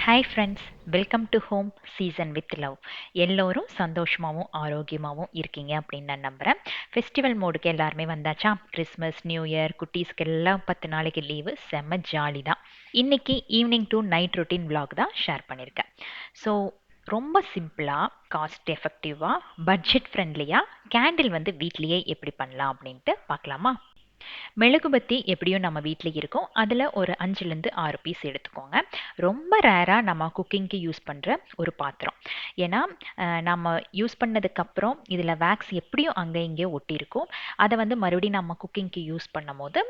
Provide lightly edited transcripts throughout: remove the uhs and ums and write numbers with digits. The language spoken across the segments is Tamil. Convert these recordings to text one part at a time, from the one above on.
Hi friends, welcome to home season with love. எல்லோரும் சந்தோஷமாகவும் ஆரோக்கியமாகவும் இருக்கீங்க அப்படின்னு நான் நம்புகிறேன். ஃபெஸ்டிவல் மோடுக்கு எல்லாருமே வந்தாச்சா? கிறிஸ்மஸ், நியூ இயர், குட்டீஸ்க்கு எல்லாம் 10 நாளைக்கு லீவு, செம்ம ஜாலி தான். இன்னைக்கு evening to night routine vlog தான் ஷேர் பண்ணியிருக்கேன். ஸோ ரொம்ப சிம்பிளாக, காஸ்ட் எஃபெக்டிவாக, பட்ஜெட் ஃப்ரெண்ட்லியாக கேண்டில் வந்து வீட்லேயே எப்படி பண்ணலாம் அப்படின்ட்டு பார்க்கலாமா? மெழுகுபத்தி எப்படியும் நம்ம வீட்டில் இருக்கும். அதில் ஒரு 5லேருந்து 6 பீஸ் எடுத்துக்கோங்க. ரொம்ப ரேராக நம்ம குக்கிங்க்கு யூஸ் பண்ணுற ஒரு பாத்திரம். ஏன்னா நம்ம யூஸ் பண்ணதுக்கப்புறம் இதில் வேக்ஸ் எப்படியும் அங்கே இங்கே ஒட்டியிருக்கும். அதை வந்து மறுபடியும் நம்ம குக்கிங்க்கு யூஸ் பண்ணும் போது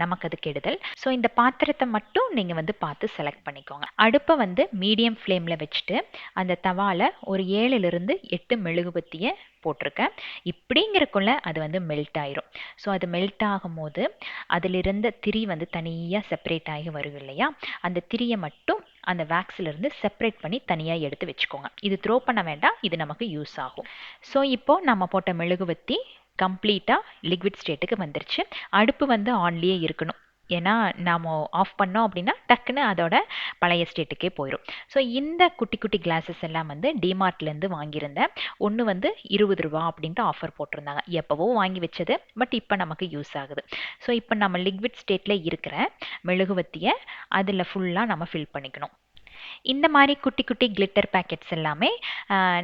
நமக்கு அது கெடுதல். ஸோ இந்த பாத்திரத்தை மட்டும் நீங்கள் வந்து பார்த்து செலக்ட் பண்ணிக்கோங்க. அடுப்பை வந்து மீடியம் ஃப்ளேமில் வச்சுட்டு அந்த தவாவில் ஒரு 7லிருந்து 8 மெழுகுபத்தியை போட்டிருக்கேன். இப்படிங்கிறக்குள்ள அது வந்து மெல்ட் ஆயிரும். ஸோ அது மெல்ட் ஆகும்போது அதிலிருந்த திரி வந்து தனியாக செப்பரேட் ஆகி வரும் இல்லையா? அந்த திரியை மட்டும் அந்த வேக்ஸ்லேருந்து செப்பரேட் பண்ணி தனியாக எடுத்து வச்சுக்கோங்க. இது த்ரோ பண்ண வேண்டாம், இது நமக்கு யூஸ் ஆகும். ஸோ இப்போ நம்ம போட்ட மெழுகுவத்தி கம்ப்ளீட்டாக லிக்விட் ஸ்டேட்டுக்கு வந்துருச்சு. அடுப்பு வந்து ஆன்லேயே இருக்கணும். ஏன்னா நாம் ஆஃப் பண்ணோம் அப்படின்னா டக்குன்னு அதோட பழைய ஸ்டேட்டுக்கே போயிடும். ஸோ இந்த குட்டி குட்டி கிளாஸஸ் எல்லாம் வந்து டிமார்ட்லேருந்து வாங்கியிருந்தேன். ஒன்று வந்து 20 ரூபா அப்படின்ட்டு ஆஃபர் போட்டிருந்தாங்க. எப்போவோ வாங்கி வச்சது, பட் இப்போ நமக்கு யூஸ் ஆகுது. ஸோ இப்போ நம்ம லிக்விட் ஸ்டேட்டில் இருக்கிற மெழுகுவத்தியை அதில் ஃபுல்லாக நம்ம ஃபில் பண்ணிக்கணும். இந்த மாதிரி குட்டி குட்டி கிளிட்டர் பேக்கெட்ஸ் எல்லாமே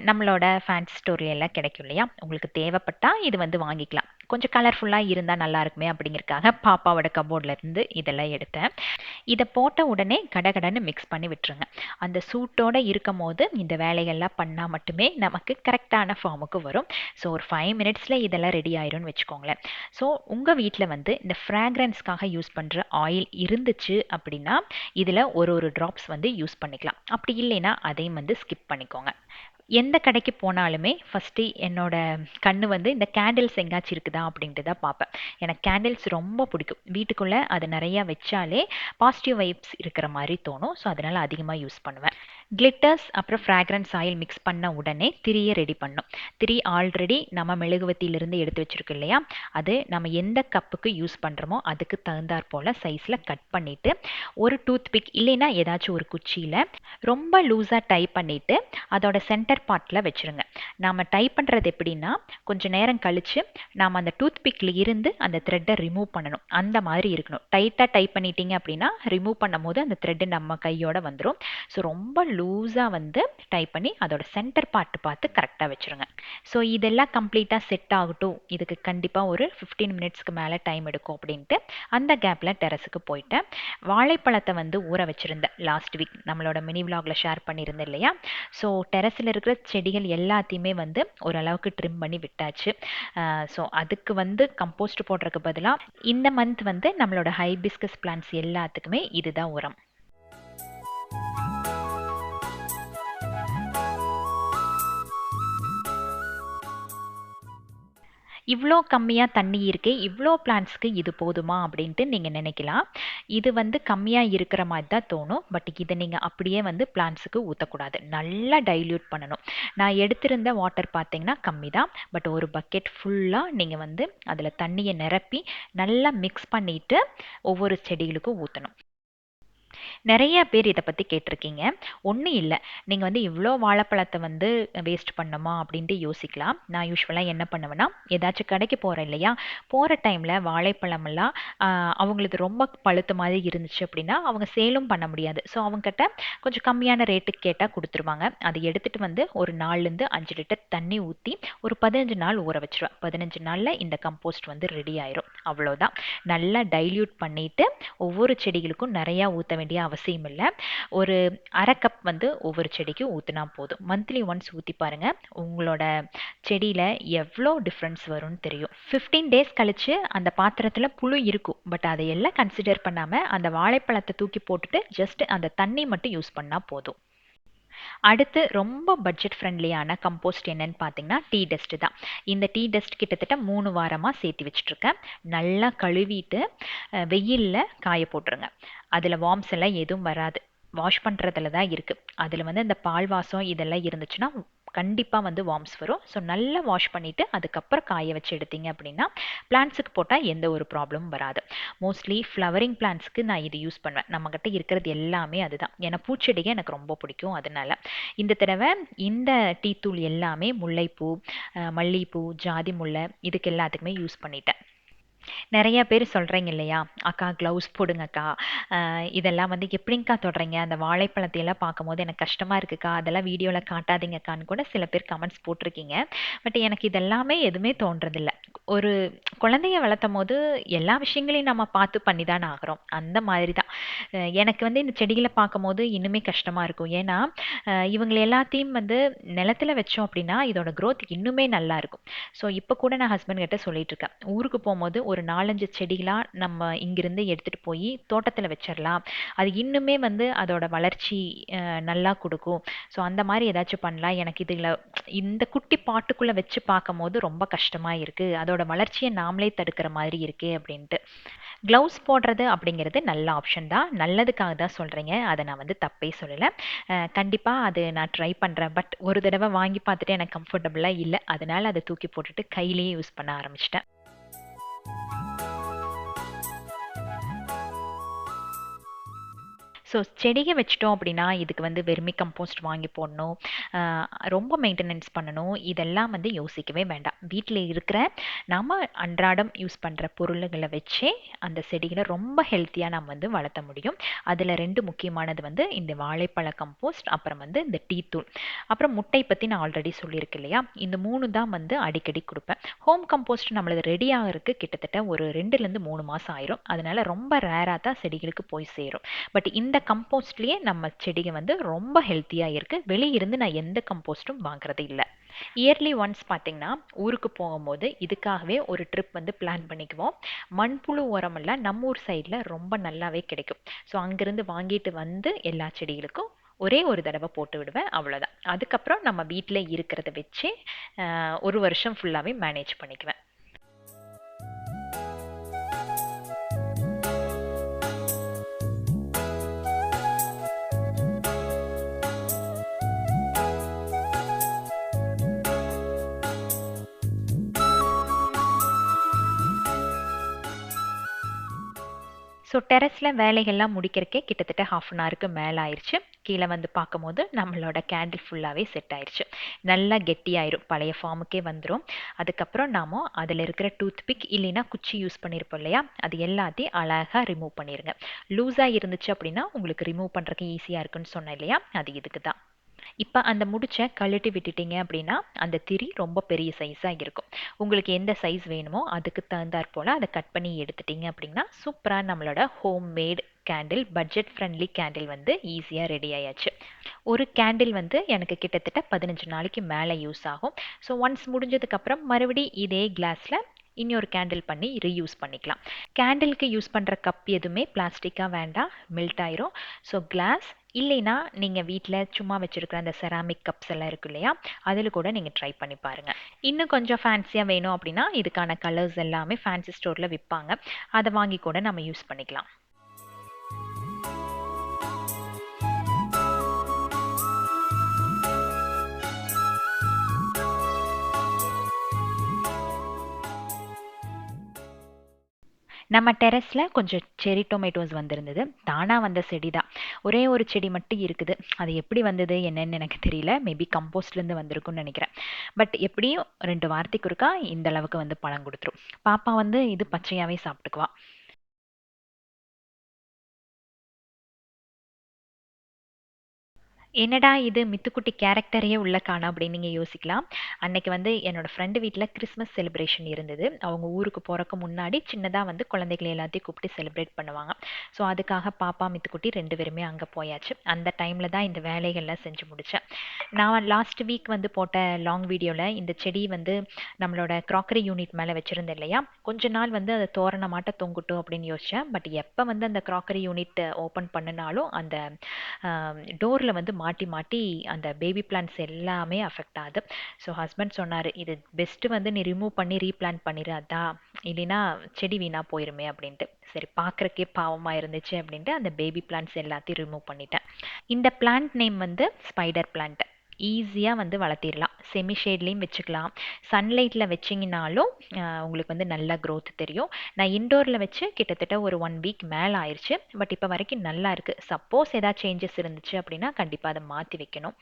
நம்மளோட ஃபேன்சி ஸ்டோர்ல எல்லாம் கிடைக்கும் இல்லையா? உங்களுக்கு தேவைப்பட்டால் இது வந்து வாங்கிக்கலாம். கொஞ்சம் கலர்ஃபுல்லாக இருந்தால் நல்லா இருக்குமே அப்படிங்கிறதுக்காக பாப்பாவோட கபோர்டில் இருந்து இதெல்லாம் எடுத்தேன். இதை போட்ட உடனே கடகடன்னு மிக்ஸ் பண்ணி விட்டுருங்க. அந்த சூட்டோடு இருக்கும் போது இந்த வேலைகள்லாம் பண்ணால் மட்டுமே நமக்கு கரெக்டான ஃபார்முக்கு வரும். ஸோ ஒரு 5 மினிட்ஸில் இதெல்லாம் ரெடி ஆயிரும்னு வச்சுக்கோங்களேன். ஸோ உங்கள் வீட்டில் வந்து இந்த ஃப்ராக்ரன்ஸ்க்காக யூஸ் பண்ணுற ஆயில் இருந்துச்சு அப்படின்னா இதில் ஒரு ஒரு ட்ராப்ஸ் வந்து யூஸ் பண்ணிக்கலாம். அப்படி இல்லைன்னா அதையும் வந்து ஸ்கிப் பண்ணிக்கோங்க. எந்த கடைக்கு போனாலுமே ஃபஸ்ட்டு என்னோட கண்ணு வந்து இந்த கேண்டில்ஸ் எங்காச்சும் இருக்குதா அப்படின்ட்டு தான் பார்ப்பேன். எனக்கு கேண்டில்ஸ் ரொம்ப பிடிக்கும். வீட்டுக்குள்ளே அது நிறையா வச்சாலே பாசிட்டிவ் வைப்ஸ் இருக்கிற மாதிரி தோணும். ஸோ அதனால் அதிகமாக யூஸ் பண்ணுவேன். கிளிட்டர்ஸ் அப்புறம் ஃப்ராக்ரன்ஸ் ஆயில் மிக்ஸ் பண்ண உடனே திரியை ரெடி பண்ணும். திரி ஆல்ரெடி நம்ம மெழுகுவத்திலிருந்து எடுத்து வச்சுருக்கோம் இல்லையா? அது நம்ம எந்த கப்புக்கு யூஸ் பண்ணுறோமோ அதுக்கு தகுந்தாற் போல் சைஸில் கட் பண்ணிவிட்டு ஒரு டூத் பிக் இல்லைன்னா ஏதாச்சும் ஒரு குச்சியில் ரொம்ப லூஸாக டை பண்ணிவிட்டு அதோட சென்டர் பார்ட்டில் வச்சுருங்க. நாம் டைப் பண்ணுறது எப்படின்னா கொஞ்சம் நேரம் கழித்து நாம் அந்த டூத் பிக்கில் இருந்து அந்த த்ரெட்டை ரிமூவ் பண்ணணும். அந்த மாதிரி இருக்கணும். டைட்டாக டைப் பண்ணிட்டீங்க அப்படின்னா ரிமூவ் பண்ணும் போது அந்த த்ரெட்டு நம்ம கையோட வந்துடும். ஸோ ரொம்ப லூஸாக வந்து டைப் பண்ணி அதோட சென்டர் பார்ட் பார்த்து கரெக்டாக வச்சுருங்க. ஸோ இதெல்லாம் கம்ப்ளீட்டாக செட் ஆகட்டும். இதுக்கு கண்டிப்பாக ஒரு 15 மினிட்ஸ்க்கு மேலே டைம் எடுக்கும் அப்படின்ட்டு அந்த கேப்பில் டெரஸுக்கு போயிட்டேன். வாழைப்பழத்தை வந்து ஊற வச்சுருந்தேன் லாஸ்ட் வீக் நம்மளோட மினி விலாகில் ஷேர் பண்ணியிருந்தேன் இல்லையா? ஸோ டெரஸில் இருக்கிற செடிகள் எல்லாத்தையுமே வந்து ஓரளவுக்கு ட்ரிம் பண்ணி விட்டாச்சு. ஸோ அதுக்கு வந்து கம்போஸ்ட் போடுறதுக்கு பதிலாக இந்த மந்த் வந்து நம்மளோட ஹைபிஸ்கஸ் பிளான்ட்ஸ் எல்லாத்துக்குமே இதுதான் உரம். இவ்வளோ கம்மியாக தண்ணி இருக்கே, இவ்வளோ பிளான்ட்ஸ்க்கு இது போதுமா அப்படின்ட்டு நீங்கள் நினைக்கலாம். இது வந்து கம்மியாக இருக்கிற மாதிரி தான் தோணும். பட் இதை நீங்கள் அப்படியே வந்து பிளான்ட்ஸுக்கு ஊற்றக்கூடாது. நல்லா டைல்யூட் பண்ணணும். நான் எடுத்திருந்த வாட்டர் பார்த்தீங்கன்னா கம்மி தான். பட் ஒரு பக்கெட் ஃபுல்லாக நீங்கள் வந்து அதில் தண்ணியை நிரப்பி நல்லா மிக்ஸ் பண்ணிவிட்டு ஒவ்வொரு செடிகளுக்கும் ஊற்றணும். நிறைய பேர் இதை பற்றி கேட்டிருக்கீங்க. ஒன்றும் இல்லை, நீங்கள் வந்து இவ்வளோ வாழைப்பழத்தை வந்து வேஸ்ட் பண்ணணுமா அப்படின்ட்டு யோசிக்கலாம். நான் யூஸ்வலாக என்ன பண்ணுவேன்னா ஏதாச்சும் கடைக்கு போகிறேன் இல்லையா? போகிற டைமில் வாழைப்பழமெல்லாம் அவங்களுக்கு ரொம்ப பழுத்த மாதிரி இருந்துச்சு அப்படின்னா அவங்க சேலும் பண்ண முடியாது. ஸோ அவங்ககிட்ட கொஞ்சம் கம்மியான ரேட்டுக்கு கேட்டால் கொடுத்துருவாங்க. அதை எடுத்துகிட்டு வந்து ஒரு 4லேருந்து 5 லிட்டர் தண்ணி ஊற்றி ஒரு 15 நாள் ஊற வச்சுருவேன். 15 நாளில் இந்த கம்போஸ்ட் வந்து ரெடி ஆயிரும். அவ்வளோதான். நல்லா டைல்யூட் பண்ணிவிட்டு ஒவ்வொரு செடிகளுக்கும் நிறையா ஊற்ற வேண்டிய அவசியம் இல்லை. ஒரு அரை கப் வந்து ஒவ்வொரு செடிக்கும் ஊற்றினா போதும். மந்த்லி ஒன்ஸ் ஊற்றி பாருங்கள். உங்களோட செடியில் எவ்வளோ டிஃப்ரென்ஸ் வரும்னு தெரியும். 15 டேஸ் கழித்து அந்த பாத்திரத்தில் புழு இருக்கும். பட் அதையெல்லாம் கன்சிடர் பண்ணாமல் அந்த வாழைப்பழத்தை தூக்கி போட்டுட்டு ஜஸ்ட் அந்த தண்ணி மட்டும் யூஸ் பண்ணால் போதும். அடுத்து ரொம்ப பட்ஜெட் ஃப்ரெண்ட்லியான கம்போஸ்ட் என்னன்னு பார்த்தீங்கன்னா டீ டஸ்ட் தான். இந்த டீ டஸ்ட் கிட்டத்தட்ட 3 வாரமாக சேர்த்து வச்சுட்ருக்கேன். நல்லா கழுவிட்டு வெயிலில் காய போட்டுருங்க. அதில் வார்ம்ஸ் எல்லாம் எதுவும் வராது. வாஷ் பண்ணுறதுல தான் இருக்குது. அதில் வந்து இந்த பால் வாசம் இதெல்லாம் இருந்துச்சுன்னா கண்டிப்பாக வந்து வார்ம்ஸ் வரும். ஸோ நல்லா வாஷ் பண்ணிவிட்டு அதுக்கப்புறம் காய வச்சு எடுத்தீங்க அப்படின்னா பிளான்ட்ஸுக்கு போட்டால் எந்த ஒரு ப்ராப்ளமும் வராது. மோஸ்ட்லி ஃப்ளவரிங் பிளான்ட்ஸ்க்கு நான் இது யூஸ் பண்ணுவேன். நம்மக்கிட்ட இருக்கிறது எல்லாமே அதுதான். ஏன்னா பூச்செடிகள் எனக்கு ரொம்ப பிடிக்கும். அதனால இந்த தடவை இந்த டீ தூள் எல்லாமே முல்லைப்பூ, மல்லிகைப்பூ, ஜாதி முல்லை இதுக்கு எல்லாத்துக்குமே யூஸ் பண்ணிட்டேன். நிறைய பேர் சொல்கிறீங்க இல்லையா, அக்கா க்ளவுஸ் போடுங்கக்கா, இதெல்லாம் வந்து எப்படிங்க்கா தொடுறீங்க, அந்த வாழைப்பழத்தையெல்லாம் பார்க்கும்போது எனக்கு கஷ்டமாக இருக்குக்கா, அதெல்லாம் வீடியோவில் காட்டாதீங்கக்கான்னு கூட சில பேர் கமெண்ட்ஸ் போட்டிருக்கீங்க. பட் எனக்கு இதெல்லாமே எதுவுமே தோன்றதில்லை. ஒரு குழந்தைய வளர்த்தும் போது எல்லா விஷயங்களையும் நம்ம பார்த்து பண்ணி தான் ஆகிறோம். அந்த மாதிரி தான் எனக்கு வந்து இந்த செடிகளை பார்க்கும்போது இன்னுமே கஷ்டமாக இருக்கும். ஏன்னா இவங்களை எல்லாத்தையும் வந்து நிலத்துல வச்சோம் அப்படின்னா இதோட growth இன்னுமே நல்லா இருக்கும். ஸோ இப்போ கூட நான் ஹஸ்பண்ட் கிட்ட சொல்லிட்டு இருக்கேன், ஊருக்கு போகும்போது ஒரு 4-5 செடிகளாக நம்ம இங்கிருந்து எடுத்துகிட்டு போய் தோட்டத்தில் வச்சிடலாம். அது இன்னுமே வந்து அதோட வளர்ச்சி நல்லா கொடுக்கும். ஸோ அந்த மாதிரி ஏதாச்சும் பண்ணலாம். எனக்கு இதில் இந்த குட்டி பாட்டுக்குள்ளே வச்சு பார்க்கும்போது ரொம்ப கஷ்டமாக இருக்குது, அதோட வளர்ச்சியை நாமளே தடுக்கிற மாதிரி இருக்கே அப்படின்ட்டு. க்ளவுஸ் போடுறது அப்படிங்கிறது நல்ல ஆப்ஷன் தான், நல்லதுக்காக தான் சொல்கிறீங்க, அதை நான் வந்து தப்பே சொல்லலை. கண்டிப்பாக அது நான் ட்ரை பண்ணுறேன். பட் ஒரு தடவை வாங்கி பார்த்துட்டு எனக்கு கம்ஃபர்டபுளாக இல்லை, அதனால் அதை தூக்கி போட்டுட்டு கையிலேயே யூஸ் பண்ண ஆரம்பிச்சிட்டேன். ஸோ செடியை வச்சிட்டோம் அப்படின்னா இதுக்கு வந்து வெர்மி கம்போஸ்ட் வாங்கி போடணும், ரொம்ப மெயின்டெனன்ஸ் பண்ணணும், இதெல்லாம் வந்து யோசிக்கவே வேண்டாம். வீட்டில் இருக்கிற நம்ம அன்றாடம் யூஸ் பண்ணுற பொருள்களை வச்சே அந்த செடிகளை ரொம்ப ஹெல்த்தியாக நம்ம வந்து வளர்த்த முடியும். அதில் 2 முக்கியமானது வந்து இந்த வாழைப்பழ கம்போஸ்ட், அப்புறம் வந்து இந்த டீ தூள், அப்புறம் முட்டை பற்றி நான் ஆல்ரெடி சொல்லியிருக்கேன் இல்லையா. இந்த 3 தான் வந்து அடிக்கடி கொடுப்பேன். ஹோம் கம்போஸ்ட் நம்மளது ரெடி ஆகிறதுக்கு கிட்டத்தட்ட ஒரு 2லேருந்து 3 மாதம் ஆயிரும். அதனால ரொம்ப ரேராக தான் செடிகளுக்கு போய் சேரும். பட் இந்த கம்போஸ்ட்லேயே நம்ம செடிங்க வந்து ரொம்ப ஹெல்த்தியாக இருக்குது. வெளியிருந்து நான் எந்த கம்போஸ்ட்டும் வாங்குறது இல்லை. இயர்லி ஒன்ஸ் பார்த்தீங்கன்னா ஊருக்கு போகும்போது இதுக்காகவே ஒரு ட்ரிப் வந்து பிளான் பண்ணிக்குவோம். மண்புழு உரமெல்லாம் நம்ம ஊர் சைடில் ரொம்ப நல்லாவே கிடைக்கும். ஸோ அங்கேருந்து வாங்கிட்டு வந்து எல்லா செடிகளுக்கும் ஒரே ஒரு தடவை போட்டு விடுவேன், அவ்வளோதான். அதுக்கப்புறம் நம்ம வீட்டில் இருக்கிறத வச்சு ஒரு வருஷம் ஃபுல்லாகவே மேனேஜ் பண்ணிக்குவேன். ஸோ டெரஸில் வேலைகள்லாம் முடிக்கிறக்கே கிட்டத்தட்ட 1/2 அன் ஹவருக்கு மேலே ஆயிடுச்சு. கீழே வந்து பார்க்கும்போது நம்மளோட கேண்டில் ஃபுல்லாகவே செட் ஆயிடுச்சு. நல்லா கெட்டியாயிரும், பழைய ஃபார்முக்கே வந்துடும். அதுக்கப்புறம் நாம் அதில் இருக்கிற டூத் பிக் இல்லைன்னா குச்சி யூஸ் பண்ணியிருப்போம் இல்லையா, அது எல்லாத்தையும் அழகாக ரிமூவ் பண்ணிடுங்க. லூஸாக இருந்துச்சு அப்படின்னா உங்களுக்கு ரிமூவ் பண்ணுறதுக்கு ஈஸியாக இருக்குன்னு சொன்னேன் இல்லையா, அது இதுக்கு தான். இப்போ அந்த முடிச்ச கழட்டி விட்டுட்டீங்க அப்படின்னா அந்த திரி ரொம்ப பெரிய சைஸாக இருக்கும். உங்களுக்கு எந்த சைஸ் வேணுமோ அதுக்கு தகுந்தாற் போல் அதை கட் பண்ணி எடுத்துட்டீங்க அப்படின்னா சூப்பராக நம்மளோட home made candle, budget friendly candle வந்து ஈஸியாக ரெடி ஆயாச்சு. ஒரு கேண்டில் வந்து எனக்கு கிட்டத்தட்ட 15 நாளைக்கு மேலே யூஸ் ஆகும். ஸோ ஒன்ஸ் முடிஞ்சதுக்கப்புறம் மறுபடி இதே கிளாஸில் இன்னொரு கேண்டில் பண்ணி ரீயூஸ் பண்ணிக்கலாம். கேண்டிலுக்கு யூஸ் பண்ணுற கப் எதுவுமே பிளாஸ்டிக்காக வேண்டாம், மெல்ட் ஆயிரும். ஸோ கிளாஸ் இல்லைன்னா நீங்கள் வீட்டில் சும்மா வச்சுருக்கிற அந்த செராமிக் கப்ஸ் எல்லாம் இருக்கு இல்லையா, அதில் கூட நீங்கள் ட்ரை பண்ணி பாருங்கள். இன்னும் கொஞ்சம் ஃபேன்சியாக வேணும் அப்படின்னா இதுக்கான கலர்ஸ் எல்லாமே ஃபேன்சி ஸ்டோரில் விற்பாங்க, அதை வாங்கி கூட நம்ம யூஸ் பண்ணிக்கலாம். நம்ம டெரஸில் கொஞ்சம் செரி டொமேட்டோஸ் வந்திருந்தது, தானாக வந்த செடி தான். ஒரே ஒரு செடி மட்டும் இருக்குது, அது எப்படி வந்தது என்னன்னு எனக்கு தெரியல. மேபி கம்போஸ்ட்லேருந்து வந்திருக்குன்னு நினைக்கிறேன். பட் எப்படியும் 2 வாரத்துக்கு ஒருக்கா இந்த அளவுக்கு வந்து பழம் கொடுத்துரும். பாப்பா வந்து இது பச்சையாகவே சாப்பிட்டுக்குவா. என்னடா இது மித்துக்குட்டி கேரக்டரையே உள்ள காணோம் அப்படின்னு நீங்கள் யோசிக்கலாம். அன்னைக்கு வந்து என்னோட ஃப்ரெண்டு வீட்டில் கிறிஸ்மஸ் செலிப்ரேஷன் இருந்தது. அவங்க ஊருக்கு போகிறக்கு முன்னாடி சின்னதாக வந்து குழந்தைகளை எல்லாத்தையும் கூப்பிட்டு செலிப்ரேட் பண்ணுவாங்க. ஸோ அதுக்காக பாப்பா மித்துக்குட்டி 2 பேருமே அங்கே போயாச்சு. அந்த டைமில் தான் இந்த வேலைகள்லாம் செஞ்சு முடித்தேன். நான் லாஸ்ட் வீக் வந்து போட்ட லாங் வீடியோவில் இந்த செடி வந்து நம்மளோட க்ராக்கரி யூனிட் மேலே வச்சுருந்தேன் இல்லையா, கொஞ்ச நாள் வந்து அதை தோரணமாட்ட தொங்குட்டும் அப்படின்னு யோசித்தேன். பட் எப்போ வந்து அந்த க்ராக்கரி யூனிட் ஓப்பன் பண்ணினாலும் அந்த டோரில் வந்து மாட்டி மாட்டி அந்த பேபி பிளான்ட்ஸ் எல்லாமே அஃபெக்ட் ஆகுது. ஸோ ஹஸ்பண்ட் சொன்னார், இது பெஸ்ட்டு வந்து நீ ரிமூவ் பண்ணி ரீபிளான்ட் பண்ணிடு, அதான் இல்லைன்னா செடி வீணாக போயிருமே அப்படின்ட்டு. சரி பார்க்குறக்கே பாவமாக இருந்துச்சு அப்படின்ட்டு அந்த பேபி பிளான்ட்ஸ் எல்லாத்தையும் ரிமூவ் பண்ணிட்டேன். இந்த பிளான்ட் நேம் வந்து ஸ்பைடர் பிளான்ட். ஈஸியாக வந்து வளர்த்திடலாம். செமி ஷேட்லேயும் வச்சுக்கலாம். சன்லைட்டில் வச்சிங்கனாலும் உங்களுக்கு வந்து நல்ல growth தெரியும். நான் இன்டோரில் வச்சு கிட்டத்தட்ட ஒரு 1 வீக் மேலே ஆயிடுச்சு. பட் இப்போ வரைக்கும் நல்லா இருக்குது. சப்போஸ் ஏதாவது சேஞ்சஸ் இருந்துச்சு அப்படின்னா கண்டிப்பாக அதை மாற்றி வைக்கணும்.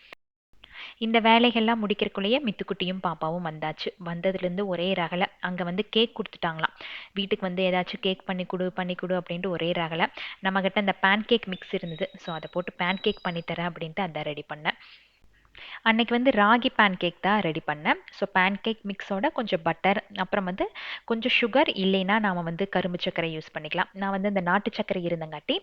இந்த வேலைகள்லாம் முடிக்கிறக்குள்ளேயே மித்துக்குட்டியும் பாப்பாவும் வந்தாச்சு. வந்ததுலேருந்து ஒரே ரகலை. அங்கே வந்து கேக் கொடுத்துட்டாங்களாம். வீட்டுக்கு வந்து ஏதாச்சும் கேக் பண்ணி கொடு பண்ணி கொடு அப்படின்ட்டு ஒரே ரகலை. நம்மக்கிட்ட அந்த பேன் கேக் மிக்ஸ் இருந்தது. ஸோ அதை போட்டு பேன் கேக் பண்ணித்தரேன் அப்படின்ட்டு அதை ரெடி பண்ணேன். அன்னைக்கு வந்து ராகி பேன் கேக் தான் ரெடி பண்ணேன். ஸோ பேன் கேக் மிக்ஸோட கொஞ்சம் பட்டர், அப்புறம் வந்து கொஞ்சம் சுகர், இல்லைன்னா நாம் வந்து கரும்பு சர்க்கரை யூஸ் பண்ணிக்கலாம். நான் வந்து இந்த நாட்டு சர்க்கரை இருந்தங்காட்டி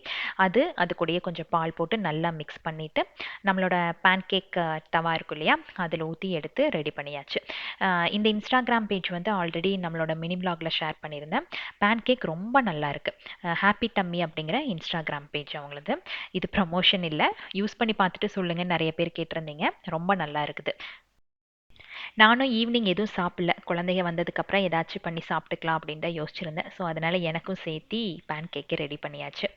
அது கூடயே கொஞ்சம் பால் போட்டு நல்லா மிக்ஸ் பண்ணிவிட்டு நம்மளோட பேன் கேக் தவா இருக்கும் இல்லையா, அதில் ஊற்றி எடுத்து ரெடி பண்ணியாச்சு. இந்த இன்ஸ்டாகிராம் பேஜ் வந்து ஆல்ரெடி நம்மளோட மினி பிளாகில் ஷேர் பண்ணியிருந்தேன். பேன் கேக் ரொம்ப நல்லா இருக்குது. ஹாப்பி டம்மி அப்படிங்கிற இன்ஸ்டாகிராம் பேஜ் அவங்களது. இது ப்ரமோஷன் இல்லை, யூஸ் பண்ணி பார்த்துட்டு சொல்லுங்கள். நிறைய பேர் கேட்டிருந்தீங்க. ரொம்ப நல்லா இருக்குது. நானும் ஈவினிங் எதுவும் சாப்பிடல. குழந்தைங்க வந்ததுக்கப்புறம் ஏதாச்சும் பண்ணி சாப்பிட்டுக்கலாம் அப்படின்னு தான் யோசிச்சிருந்தேன். ஸோ அதனால் எனக்கும் சேர்த்தி பேன் கேக்கு ரெடி பண்ணியாச்சு.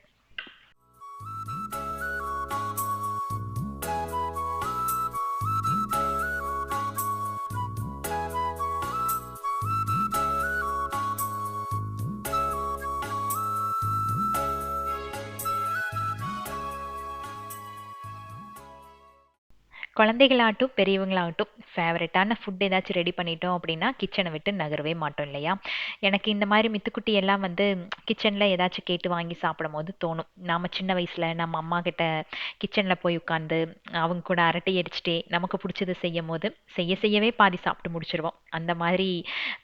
குழந்தைகளாகட்டும் பெரியவங்களாகட்டும் ஃபேவரட்டான ஃபுட் ஏதாச்சும் ரெடி பண்ணிட்டோம் அப்படின்னா கிச்சனை விட்டு நகரவே மாட்டோம் இல்லையா. எனக்கு இந்த மாதிரி மித்துக்குட்டி எல்லாம் வந்து கிச்சனில் ஏதாச்சும் கேட்டு வாங்கி சாப்பிடும் போது தோணும், நாம் சின்ன வயசில் நம்ம அம்மா கிட்ட கிச்சனில் போய் உட்காந்து அவங்க கூட அரட்டை அடிச்சுட்டே நமக்கு பிடிச்சது செய்யும் போது செய்யவே பாதி சாப்பிட்டு முடிச்சிருவோம். அந்த மாதிரி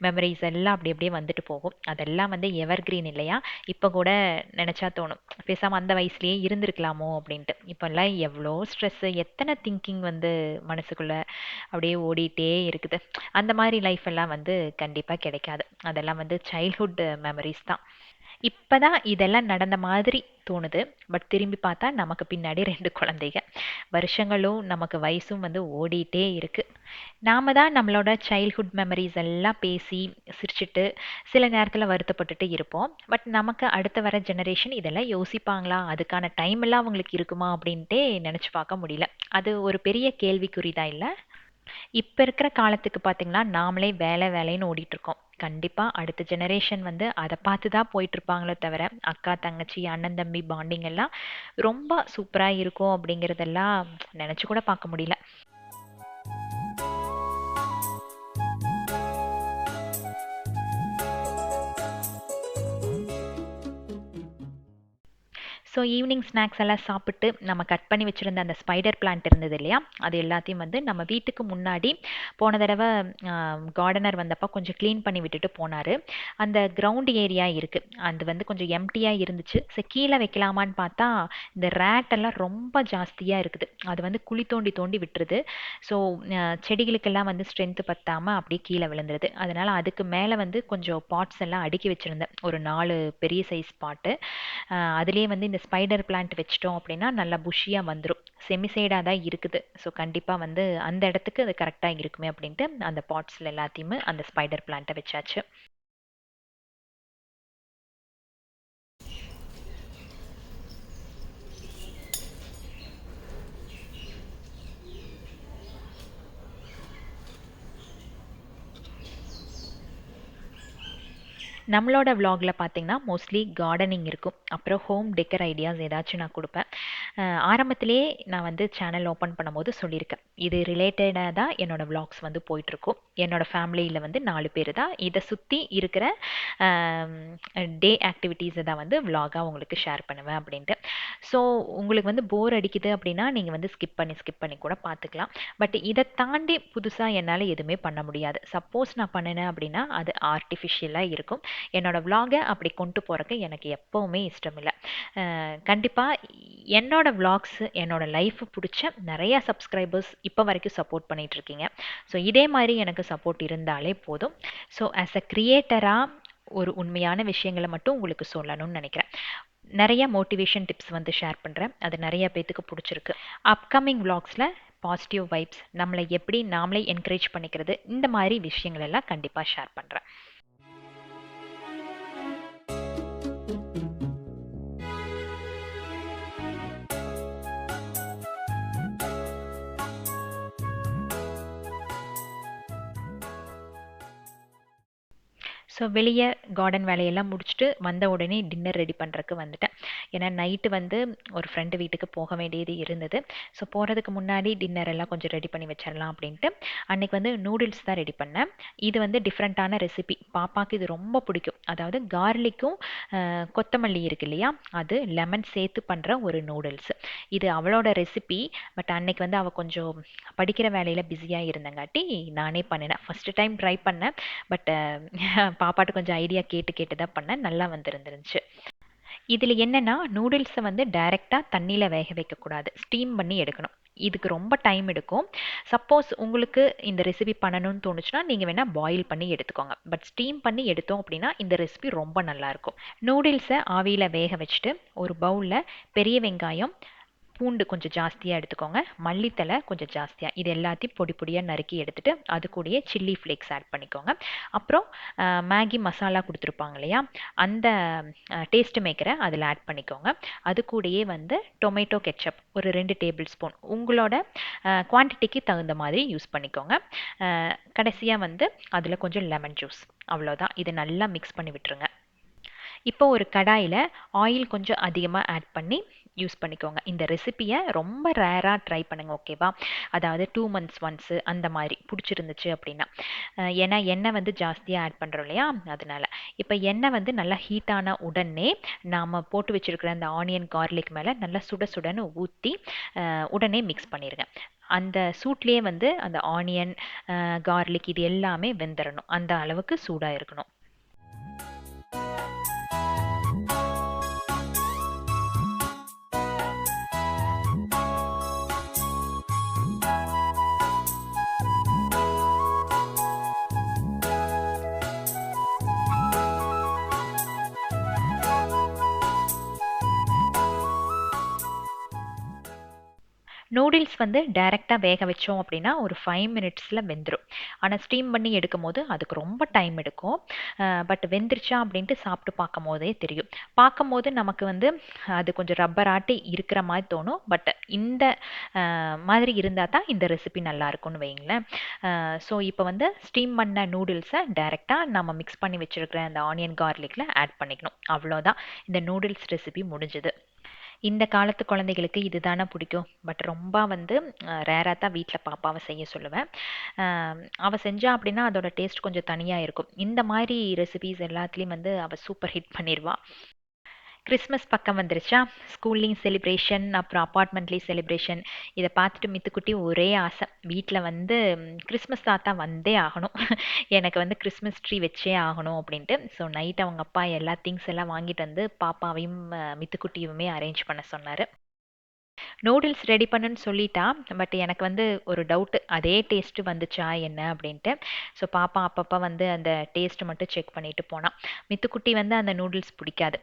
மெமரிஸ் எல்லாம் அப்படி அப்படியே வந்துட்டு போகும். அதெல்லாம் வந்து எவர் கிரீன் இல்லையா. இப்போ கூட நினச்சா தோணும், பேசாமல் அந்த வயசுலேயே இருந்திருக்கலாமோ அப்படின்ட்டு. இப்போல்லாம் எவ்வளோ ஸ்ட்ரெஸ்ஸு, எத்தனை திங்கிங் வந்து மனசுக்குள்ள அப்படியே ஓடிட்டே இருக்குது. அந்த மாதிரி லைஃப் எல்லாம் வந்து கண்டிப்பாக கிடைக்காது. அதெல்லாம் வந்து சைல்ட்ஹுட் மெமரிஸ் தான். இப்பதான் இதெல்லாம் நடந்த மாதிரி தோணுது. பட் திரும்பி பார்த்தா நமக்கு பின்னாடி 2 குழந்தைங்க. வருஷங்களும் நமக்கு வயசும் வந்து ஓடிட்டே இருக்கு. நாம தான் நம்மளோட சைல்ட்ஹுட் மெமரிஸ் எல்லாம் பேசி சிரிச்சுட்டு சில நேரத்தில் வருத்தப்பட்டுட்டு இருப்போம். பட் நமக்கு அடுத்த வர ஜெனரேஷன் இதெல்லாம் யோசிப்பாங்களா, அதுக்கான டைம் எல்லாம் அவங்களுக்கு இருக்குமா அப்படின்ட்டே நினச்சி பார்க்க முடியல. அது ஒரு பெரிய கேள்விக்குறி தான் இல்லை. இப்போ இருக்கிற காலத்துக்கு பார்த்தீங்கன்னா நாமளே வேலை வேலைன்னு ஓடிட்டு இருக்கோம். கண்டிப்பாக அடுத்த ஜெனரேஷன் வந்து அதை பார்த்து தான் போயிட்டு இருப்பாங்களே தவிர அக்கா தங்கச்சி அண்ணன் தம்பி பாண்டிங் எல்லாம் ரொம்ப சூப்பராக இருக்கும் அப்படிங்கிறதெல்லாம் நினச்சி கூட பார்க்க முடியல. ஸோ ஈவினிங் ஸ்நாக்ஸ் எல்லாம் சாப்பிட்டு நம்ம கட் பண்ணி வச்சுருந்த அந்த ஸ்பைடர் பிளான்ட் இருந்தது இல்லையா, அது எல்லாத்தையும் வந்து நம்ம வீட்டுக்கு முன்னாடி போன தடவை கார்டனர் வந்தப்போ கொஞ்சம் க்ளீன் பண்ணி விட்டுட்டு போனார். அந்த கிரவுண்ட் ஏரியா இருக்குது, அது வந்து கொஞ்சம் எம்டியாக இருந்துச்சு. ஸோ கீழே வைக்கலாமான்னு பார்த்தா இந்த ரேட் எல்லாம் ரொம்ப ஜாஸ்தியாக இருக்குது. அது வந்து குழி தோண்டி தோண்டி விட்டுருது. ஸோ செடிகளுக்கெல்லாம் வந்து ஸ்ட்ரென்த்து பத்தாமல் அப்படியே கீழே விழுந்துருது. அதனால் அதுக்கு மேலே வந்து கொஞ்சம் பாட்ஸ் எல்லாம் அடுக்கி வச்சுருந்தேன், ஒரு 4 பெரிய சைஸ் பாட்டு. அதுலேயே வந்து இந்த ஸ்பைடர் பிளான்ட் வச்சிட்டோம் அப்படின்னா நல்லா புஷியாக வந்துடும். செமிசைடாக தான் இருக்குது. ஸோ கண்டிப்பாக வந்து அந்த இடத்துக்கு அது கரெக்டாக இருக்குமே அப்படின்ட்டு அந்த பாட்ஸில் எல்லாத்தையுமே அந்த ஸ்பைடர் பிளான்ட்டை வச்சாச்சு. நம்மளோட vlogல பார்த்தீங்கன்னா மோஸ்ட்லி கார்டனிங் இருக்கும். அப்புறம் ஹோம் டெக்கர் ஐடியாஸ் ஏதாச்சும் நான் கொடுப்பேன். ஆரம்பத்திலேயே நான் வந்து சேனல் ஓப்பன் பண்ணும்போது சொல்லியிருக்கேன், இது ரிலேட்டடாக தான் என்னோட vlogs வந்து போயிட்டுருக்கும். என்னோட ஃபேமிலியில் வந்து 4 பேர் தான். இதை சுற்றி இருக்கிற டே ஆக்டிவிட்டீஸை தான் வந்து vlog-ஆ உங்களுக்கு ஷேர் பண்ணுவேன் அப்படின்ட்டு. ஸோ உங்களுக்கு வந்து போர் அடிக்குது அப்படின்னா நீங்கள் வந்து ஸ்கிப் பண்ணி கூட பார்த்துக்கலாம். பட் இதை தாண்டி புதுசாக என்னால் எதுவுமே பண்ண முடியாது. சப்போஸ் நான் பண்ணினேன் அப்படின்னா அது ஆர்டிஃபிஷியலாக இருக்கும். என்னோட vlog-அ அப்படி கொண்டு போகிறக்கு எனக்கு எப்போவுமே இஷ்டம் இல்லை. கண்டிப்பாக என்னோட vlogs என்னோட லைஃப் பிடிச்ச நிறைய சப்ஸ்கிரைபர்ஸ் இப்போ வரைக்கும் சப்போர்ட் பண்ணிட்டு இருக்கீங்க. ஸோ இதே மாதிரி எனக்கு சப்போர்ட் இருந்தாலே போதும். ஸோ ஆஸ் அ கிரியேட்டராக ஒரு உண்மையான விஷயங்களை மட்டும் உங்களுக்கு சொல்லணும்னு நினைக்கிறேன். நிறைய மோட்டிவேஷன் டிப்ஸ் வந்து ஷேர் பண்ணுறேன். அது நிறைய பேத்துக்கு பிடிச்சிருக்கு. அப்கமிங் vlogsல பாசிட்டிவ் வைப்ஸ், நம்மளை எப்படி நாமளே என்கரேஜ் பண்ணிக்கிறது, இந்த மாதிரி விஷயங்கள் எல்லாம் கண்டிப்பாக ஷேர் பண்ணுறேன். ஸோ வெளியே கார்டன் வேலையெல்லாம் முடிச்சுட்டு வந்த உடனே டின்னர் ரெடி பண்ணுறதுக்கு வந்துட்டேன். ஏன்னா நைட்டு வந்து ஒரு ஃப்ரெண்டு வீட்டுக்கு போக வேண்டியது இருந்தது. ஸோ போகிறதுக்கு முன்னாடி டின்னர் எல்லாம் கொஞ்சம் ரெடி பண்ணி வச்சிடலாம் அப்படின்ட்டு அன்னைக்கு வந்து நூடுல்ஸ் தான் ரெடி பண்ணேன். இது வந்து டிஃப்ரெண்ட்டான ரெசிபி. பாப்பாவுக்கு இது ரொம்ப பிடிக்கும். அதாவது கார்லிக்கும் கொத்தமல்லி இருக்கு இல்லையா, அது லெமன் சேர்த்து பண்ணுற ஒரு நூடுல்ஸ். இது அவளோட ரெசிபி. பட் அன்னைக்கு வந்து அவள் கொஞ்சம் படிக்கிற வேலையில் பிஸியாக இருந்தங்காட்டி நானே பண்ணினேன். ஃபஸ்ட்டு டைம் ட்ரை பண்ணேன். பட் பாப்பாட்ட கொஞ்சம் ஐடியா கேட்டு கேட்டு தான் பண்ணேன். நல்லா வந்துருந்துருந்துச்சு. இதில் என்னன்னா நூடுல்ஸை வந்து டைரெக்டாக தண்ணியில் வேக வைக்கக்கூடாது, ஸ்டீம் பண்ணி எடுக்கணும். இதுக்கு ரொம்ப டைம் எடுக்கும். சப்போஸ் உங்களுக்கு இந்த ரெசிபி பண்ணணும்னு தோணுச்சுன்னா நீங்கள் வேணால் பாயில் பண்ணி எடுத்துக்கோங்க. பட் ஸ்டீம் பண்ணி எடுத்தோம் அப்படின்னா இந்த ரெசிபி ரொம்ப நல்லாயிருக்கும். நூடுல்ஸை ஆவியில் வேக வச்சுட்டு ஒரு பவுலில் பெரிய வெங்காயம், பூண்டு கொஞ்சம் ஜாஸ்தியாக எடுத்துக்கோங்க, மல்லித்தலை கொஞ்சம் ஜாஸ்தியாக, இது எல்லாத்தையும் பொடி பொடியாக நறுக்கி எடுத்துட்டு அது கூடயே சில்லி ஃப்ளேக்ஸ் ஆட் பண்ணிக்கோங்க. அப்புறம் மேகி மசாலா கொடுத்துருப்பாங்க இல்லையா, அந்த டேஸ்ட் மேக்கரை அதில் ஆட் பண்ணிக்கோங்க. அது கூடயே வந்து டொமேட்டோ கெச்சப் ஒரு 2 டேபிள் ஸ்பூன் உங்களோட குவான்டிட்டிக்கு தகுந்த மாதிரி யூஸ் பண்ணிக்கோங்க. கடைசியாக வந்து அதில் கொஞ்சம் லெமன் ஜூஸ். அவ்வளோதான். இது நல்லா மிக்ஸ் பண்ணி விட்டுருங்க. இப்போ ஒரு கடாயில் ஆயில் கொஞ்சம் அதிகமாக ஆட் பண்ணி யூஸ் பண்ணிக்கோங்க. இந்த ரெசிப்பியை ரொம்ப ரேராக ட்ரை பண்ணுங்க, ஓகேவா? அதாவது 2 months ஒன்ஸு அந்த மாதிரி பிடிச்சிருந்துச்சு அப்படின்னா. ஏன்னா எண்ணெய் வந்து ஜாஸ்தியாக ஆட் பண்ணுறோம் இல்லையா, அதனால. இப்போ எண்ணெய் வந்து நல்லா ஹீட்டான உடனே நாம் போட்டு வச்சுருக்கிற அந்த ஆனியன் கார்லிக் மேலே நல்லா சுட சுடன்னு ஊற்றி உடனே மிக்ஸ் பண்ணிடுங்க. அந்த சூட்லேயே வந்து அந்த ஆனியன் கார்லிக் இது எல்லாமே வெந்துடணும். அந்த அளவுக்கு சூடாக இருக்கணும். நூடுல்ஸ் வந்து டைரெக்டாக வேக வச்சோம் அப்படின்னா ஒரு 5 மினிட்ஸில் வெந்துடும். ஆனால் ஸ்டீம் பண்ணி எடுக்கும் போது அதுக்கு ரொம்ப டைம் எடுக்கும். பட் வெந்துருச்சா அப்படின்ட்டு சாப்பிட்டு பார்க்கும் போதே தெரியும். பார்க்கும் போது நமக்கு வந்து அது கொஞ்சம் ரப்பர் ஆட்டி இருக்கிற மாதிரி தோணும். பட் இந்த மாதிரி இருந்தால் தான் இந்த ரெசிபி நல்லா இருக்கும்னு வைங்களேன். ஸோ இப்போ வந்து ஸ்டீம் பண்ண நூடுல்ஸை டைரெக்டாக நம்ம மிக்ஸ் பண்ணி வச்சுருக்கிற அந்த ஆனியன் கார்லிக்கில் ஆட் பண்ணிக்கணும். அவ்வளோதான், இந்த நூடுல்ஸ் ரெசிபி முடிஞ்சுது. இந்த காலத்து குழந்தைகளுக்கு இதுதானே பிடிக்கும். பட் ரொம்ப வந்து ரேராக தான் வீட்டில் பாப்பாவை செய்ய சொல்லுவேன். அவள் செஞ்சா அப்படின்னா அதோட டேஸ்ட் கொஞ்சம் தனியாக இருக்கும். இந்த மாதிரி ரெசிபீஸ் எல்லாத்துலேயும் வந்து அவள் சூப்பர் ஹிட் பண்ணிடுவா. கிறிஸ்மஸ் பக்கம் வந்துருச்சா, ஸ்கூல்லேயும் செலிப்ரேஷன், அப்புறம் அப்பார்ட்மெண்ட்லேயும் செலிப்ரேஷன். இதை பார்த்துட்டு மித்துக்குட்டி ஒரே ஆசை, வீட்டில் வந்து கிறிஸ்மஸ் தாத்தா வந்தே ஆகணும், எனக்கு வந்து கிறிஸ்மஸ் ட்ரீ வச்சே ஆகணும் அப்படின்ட்டு. ஸோ நைட் அவங்க அப்பா எல்லா திங்ஸ் எல்லாம் வாங்கிட்டு வந்து பாப்பாவையும் மித்துக்குட்டியுமே அரேஞ்ச் பண்ண சொன்னார். நூடுல்ஸ் ரெடி பண்ணுன்னு சொல்லிட்டா. பட் எனக்கு வந்து ஒரு டவுட்டு, அதே டேஸ்ட்டு வந்துச்சா என்ன அப்படின்ட்டு. ஸோ பாப்பா அப்பப்போ வந்து அந்த டேஸ்ட்டு மட்டும் செக் பண்ணிட்டு போனான். மித்துக்குட்டி வந்து அந்த நூடுல்ஸ் பிடிக்காது.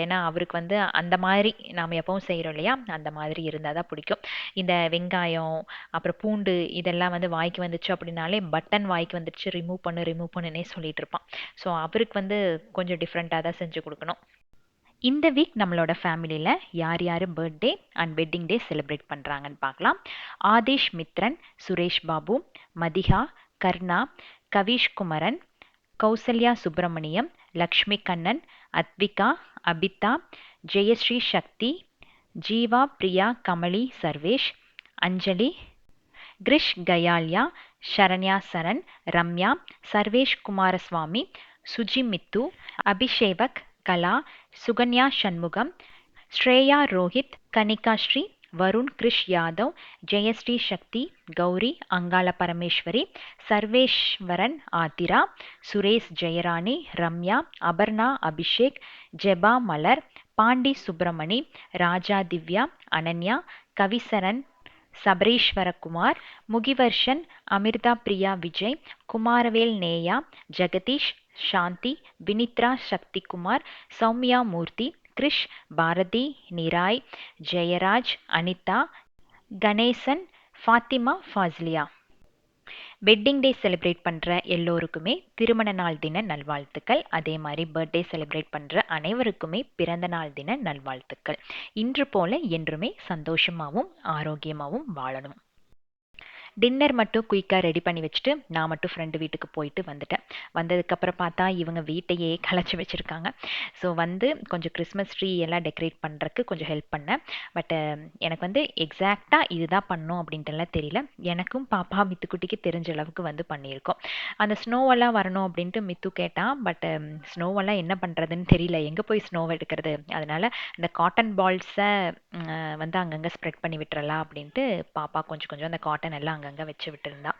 ஏன்னா அவருக்கு வந்து அந்த மாதிரி நாம் எப்பவும் செய்கிறோம் இல்லையா, அந்த மாதிரி இருந்தால் தான் பிடிக்கும். இந்த வெங்காயம் அப்புறம் பூண்டு இதெல்லாம் வந்து வாய்க்கு வந்துச்சு அப்படின்னாலே பட்டன் வாய்க்கு வந்துடுச்சு, ரிமூவ் பண்ணுன்னே சொல்லிட்டு இருப்பான். ஸோ அவருக்கு வந்து கொஞ்சம் டிஃப்ரெண்ட்டாக தான் செஞ்சு கொடுக்கணும். இந்த வீக் நம்மளோட ஃபேமிலியில் யார் யார் birthday and wedding day celebrate பண்ணுறாங்கன்னு பார்க்கலாம். ஆதிஷ் மித்ரன், சுரேஷ் பாபு, மதிகா, கர்ணா, கவிஷ் குமரன், கௌசல்யா சுப்பிரமணியம், லக்ஷ்மி கண்ணன், அத்விகா, அபிதா, ஜெயஸ்ரீ சக்தி, ஜீவா, பிரியா, கமலி, சர்வேஷ், அஞ்சலி, கிரிஷ் கயால்யா, சரண்யா சரண், ரம்யா, சர்வேஷ் குமாரசுவாமி, சுஜிமித்து, அபிஷேவக், கலா, சுகன்யா சண்முகம், ஸ்ரேயா ரோஹித், கனிகா ஸ்ரீ, வருண் கிரிஷ் யாதவ், ஜெயஸ்ரீ சக்தி, Gowri, Angala Parameswari, Sarveswaran Aadhira, Suresh Jeyarani, Ramya, Aparna Abhishek, Jeba Malar, Pandi Subramani, Raja Divya, Ananya, Kavisaran, Sabareeswarakumar, Mugivarshan, Amirtha Priya Vijay, Kumaravel Neya, Jagadeesh, Shanthi, Vinithra Sakthikumar, Sowmiya Moorthy, Krish, Bharathi, Niraai, Jeyaraj, Anitha, Ganesan, Fathima, Fasliya. Wedding day celebrate பண்ணுற எல்லோருக்குமே திருமண நாள் தின நல்வாழ்த்துக்கள். அதே மாதிரி பர்த்டே செலிப்ரேட் பண்ணுற அனைவருக்குமே பிறந்த நாள் தின நல்வாழ்த்துக்கள். இன்று போல என்றுமே சந்தோஷமாகவும் ஆரோக்கியமாகவும் வாழணும். டின்னர் மட்டும் குயிக்காக ரெடி பண்ணி வச்சுட்டு நான் மட்டும் ஃப்ரெண்டு வீட்டுக்கு போயிட்டு வந்துட்டேன். வந்ததுக்கப்புறம் பார்த்தா இவங்க வீட்டையே கலைச்சி வச்சுருக்காங்க. ஸோ வந்து கொஞ்சம் கிறிஸ்மஸ் ட்ரீ எல்லாம் டெக்கரேட் பண்ணுறக்கு கொஞ்சம் ஹெல்ப் பண்ணேன். பட் எனக்கு வந்து எக்ஸாக்டாக இதுதான் பண்ணோம் அப்படின்ட்டுலாம் தெரியல. எனக்கும் பாப்பா மித்துக்குட்டிக்கு தெரிஞ்ச அளவுக்கு வந்து பண்ணியிருக்கோம். அந்த ஸ்னோவெல்லாம் வரணும் அப்படின்ட்டு மித்து கேட்டான். பட் ஸ்னோவெல்லாம் என்ன பண்ணுறதுன்னு தெரியல, எங்கே போய் ஸ்னோவை எடுக்கிறது. அதனால இந்த காட்டன் பால்ஸை வந்து அங்கங்கே ஸ்ப்ரெட் பண்ணி விட்டுறலாம் அப்படின்ட்டு பாப்பா கொஞ்சம் கொஞ்சம் அந்த காட்டன் எல்லாம் அங்கங்கே வச்சு விட்டுருந்தா.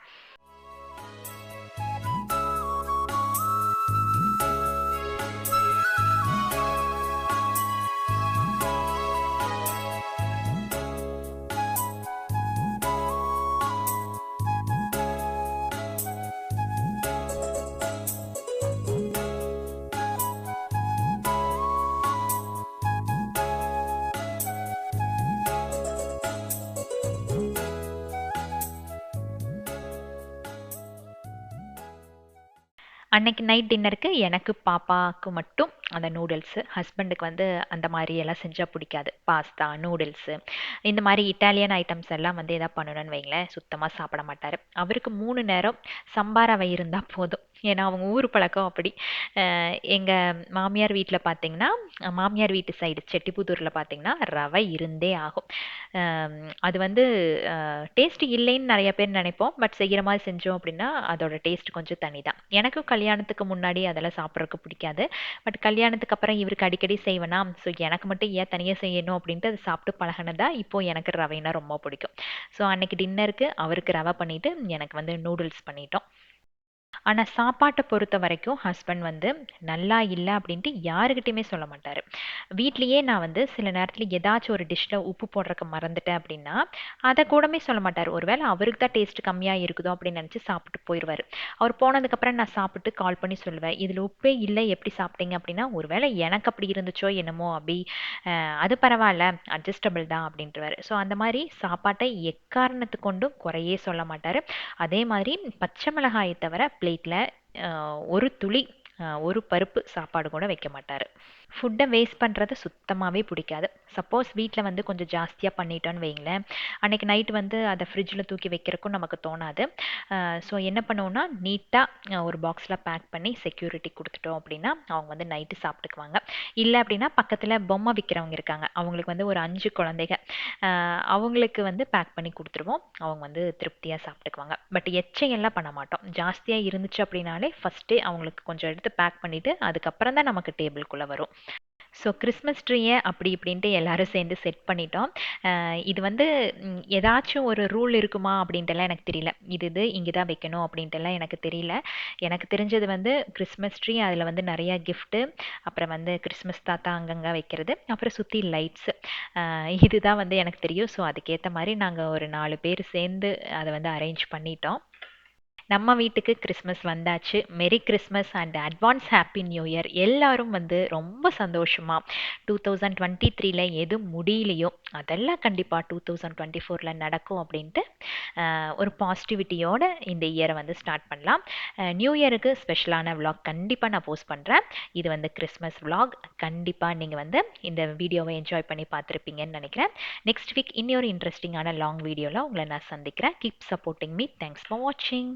அன்னைக்கு நைட் டின்னருக்கு எனக்கு பாப்பாவுக்கு மட்டும் அந்த நூடுல்ஸு, ஹஸ்பண்டுக்கு வந்து அந்த மாதிரி எல்லாம் செஞ்சால் பிடிக்காது. பாஸ்தா, நூடுல்ஸு, இந்த மாதிரி இட்டாலியன் ஐட்டம்ஸ் எல்லாம் வந்து எதாவது பண்ணணும்னு வைங்களேன், சுத்தமாக சாப்பிட மாட்டார். அவருக்கு 3 நேரம் சம்பார் ரவை இருந்தால் போதும். ஏன்னா அவங்க ஊர் பழக்கம் அப்படி. எங்கள் மாமியார் வீட்டில் பார்த்தீங்கன்னா, மாமியார் வீட்டு சைடு செட்டிப்புதூரில் பார்த்தீங்கன்னா ரவை இருந்தே ஆகும். அது வந்து டேஸ்ட் இல்லைன்னு நிறைய பேர் நினைப்போம். பட் செய்கிற மாதிரி செஞ்சோம் அப்படின்னா அதோட டேஸ்ட் கொஞ்சம் தனி தான். எனக்கும் கல்யாணத்துக்கு முன்னாடி அதெல்லாம் சாப்பிட்றதுக்கு பிடிக்காது. பட் கல்யாணத்துக்கு அப்புறம் இவருக்கு அடிக்கடி செய்வேனா, ஸோ எனக்கு மட்டும் ஏன் தனியாக செய்யணும் அப்படின்ட்டு அதை சாப்பிட்டு பழகினதா இப்போ எனக்கு ரவைனா ரொம்ப பிடிக்கும். ஸோ அன்னைக்கு டின்னருக்கு அவருக்கு ரவை பண்ணிவிட்டு எனக்கு வந்து நூடுல்ஸ் பண்ணிட்டோம். ஆனால் சாப்பாட்டை பொறுத்த வரைக்கும் ஹஸ்பண்ட் வந்து நல்லா இல்லை அப்படின்ட்டு யாருக்கிட்டையுமே சொல்ல மாட்டார். வீட்லேயே நான் வந்து சில நேரத்தில் ஏதாச்சும் ஒரு டிஷ்ஷில் உப்பு போடுறக்கு மறந்துட்டேன் அப்படின்னா அதை கூடமே சொல்ல மாட்டார். ஒருவேளை அவருக்கு தான் டேஸ்ட் கம்மியாக இருக்குதோ அப்படின்னு நினச்சி சாப்பிட்டு போயிடுவார். அவர் போனதுக்கப்புறம் நான் சாப்பிட்டு கால் பண்ணி சொல்லுவேன், இதில் உப்பே இல்லை எப்படி சாப்பிட்டீங்க அப்படின்னா, ஒருவேளை எனக்கு அப்படி இருந்துச்சோ என்னமோ அப்படி, அது பரவாயில்ல, அட்ஜஸ்டபிள் தான் அப்படின்றவாரு. ஸோ அந்த மாதிரி சாப்பாட்டை எக்காரணத்து கொண்டும் குறையே சொல்ல மாட்டார். அதே மாதிரி பச்சை மிளகாயை தவிர பிளேட்டில் ஒரு துளி ஒரு பருப்பு சாப்பாடு கூட வைக்க மாட்டார். ஃபுட்டை வேஸ்ட் பண்ணுறது சுத்தமாகவே பிடிக்காது. சப்போஸ் வீட்டில் வந்து கொஞ்சம் ஜாஸ்தியாக பண்ணிட்டோன்னு வைங்களேன், அன்றைக்கி நைட்டு வந்து அதை ஃப்ரிட்ஜில் தூக்கி வைக்கிறக்கும் நமக்கு தோணாது. ஸோ என்ன பண்ணுவோன்னா, நீட்டாக ஒரு பாக்ஸில் பேக் பண்ணி செக்யூரிட்டி கொடுத்துட்டோம் அப்படின்னா அவங்க வந்து நைட்டு சாப்பிட்டுக்குவாங்க. இல்லை அப்படின்னா பக்கத்தில் பொம்மை விற்கிறவங்க இருக்காங்க, அவங்களுக்கு வந்து ஒரு 5 குழந்தைங்க, அவங்களுக்கு வந்து பேக் பண்ணி கொடுத்துருவோம். அவங்க வந்து திருப்தியாக சாப்பிட்டுக்குவாங்க. பட் எச்சையெல்லாம் பண்ண மாட்டோம். ஜாஸ்தியாக இருந்துச்சு அப்படின்னாலே ஃபஸ்ட்டே அவங்களுக்கு கொஞ்சம் எடுத்து பேக் பண்ணிவிட்டு அதுக்கப்புறம் தான் நமக்கு டேபிள்குள்ளே வரும். ஸோ கிறிஸ்மஸ் ட்ரீயை அப்படி இப்படின்ட்டு எல்லாரும் சேர்ந்து செட் பண்ணிட்டோம். இது வந்து ஏதாச்சும் ஒரு ரூல் இருக்குமா அப்படின்ட்டுலாம் எனக்கு தெரியல. இது இங்கே தான் வைக்கணும் அப்படின்ட்டுலாம் எனக்கு தெரியல. எனக்கு தெரிஞ்சது வந்து கிறிஸ்மஸ் ட்ரீ, அதில் வந்து நிறையா கிஃப்ட்டு, அப்புறம் வந்து கிறிஸ்மஸ் தாத்தா அங்கங்கே வைக்கிறது, அப்புறம் சுற்றி லைட்ஸு, இதுதான் வந்து எனக்கு தெரியும். ஸோ அதுக்கேற்ற மாதிரி நாங்கள் ஒரு 4 பேர் சேர்ந்து அதை வந்து அரேஞ்ச் பண்ணிட்டோம். நம்ம வீட்டுக்கு கிறிஸ்மஸ் வந்தாச்சு. மெரி Christmas and advance happy new year. எல்லாரும் வந்து ரொம்ப சந்தோஷமாக 2023ல் எது முடியலையோ அதெல்லாம் கண்டிப்பாக 2024ல் நடக்கும் அப்படின்ட்டு ஒரு பாசிட்டிவிட்டியோட இந்த இயரை வந்து ஸ்டார்ட் பண்ணலாம். நியூ இயருக்கு ஸ்பெஷலான விலாக் கண்டிப்பாக நான் போஸ்ட் பண்ணுறேன். இது வந்து கிறிஸ்மஸ் விலாக். கண்டிப்பாக நீங்கள் வந்து இந்த வீடியோவை என்ஜாய் பண்ணி பார்த்துருப்பீங்கன்னு நினைக்கிறேன். நெக்ஸ்ட் வீக் இன்னொரு இன்ட்ரெஸ்டிங்கான லாங் வீடியோவில் உங்களை நான் சந்திக்கிறேன். Keep supporting me. Thanks for வாட்சிங்.